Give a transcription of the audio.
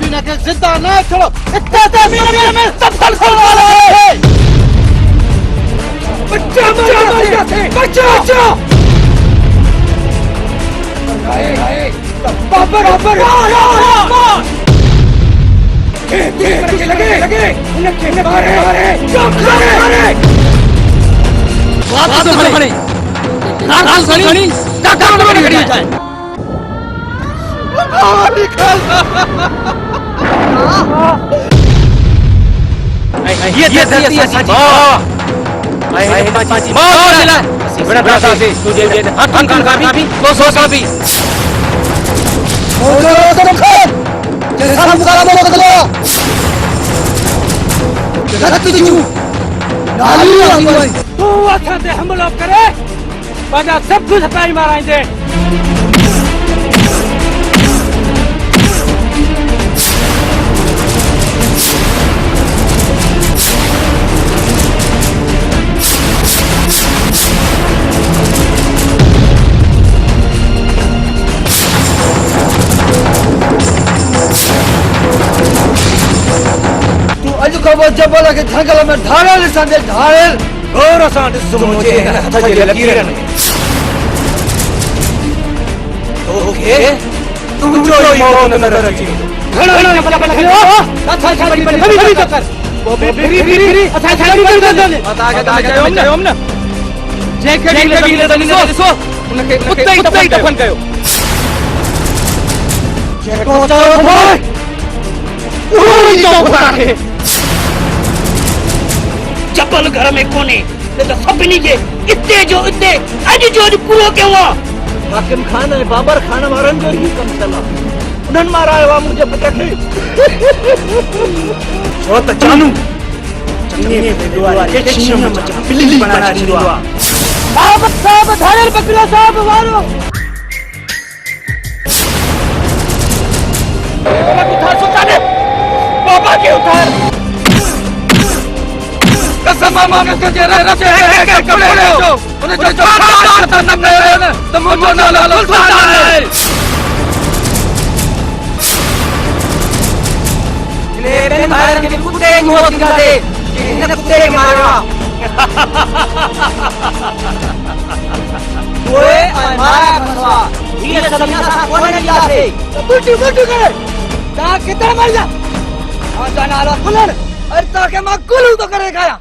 बीना के जिंदा ना छोड़ो। इतना मेरे में सब खल वाला है। बच्चा बच्चा बाबर लगे मारे बात तो बड़ी नाल सनी काका बड़ी खड़ी है निकल ये सच है पाची चला बड़ा बड़ा से तुझे हाथ का भी 200 का भी मोलो तो खान जैसा मुकाबला बोलो तो जगत की चू नाली आंगन तू अच्छा से हमला करे बाजा सब कुछ हटाई मारेंगे जब बोला कि जंगल में ढाल संदे ढाल और असां मुझे हथ जे लकीरन ओके तू जो मौत न रची घणा बला खयो कथा छाड़ी बड़ी चक्कर वो फिरी असां छाड़ी कर दे पता के चयो न जेके ढीले ॾिसो उनके उते ई दफन कयो जेको चयो भाई उहो ई तो खे चपल घर में कोने तो सभिनी के इते जो इते अज जो पूरो कयो आ हाकिम खान है बाबर खान वारन जो ही कम चला उन्हन मारायो आ मुझे पुट खे छो त जानू चंगे बेदुआ के छीम मचा बिल्ली बना छीवा साहब धारल बकरा साहब वारो बाबा उठार सुल्तान बाबा के उठार कसम मांग के रचे है कपड़े लो उन्हें जो खाता न करे न तो मुझे ना ला सुल्तान है ले बे मार के कुत्ते मोत दिखा दे इन्हें कुत्ते मारा ओए मारा फसवा ये सदमिया सा कौन ने लिया थे बुटी करे ता कितना मर जा आ जाना ला कुलर अरे ता के मां कुलू तो करे खाया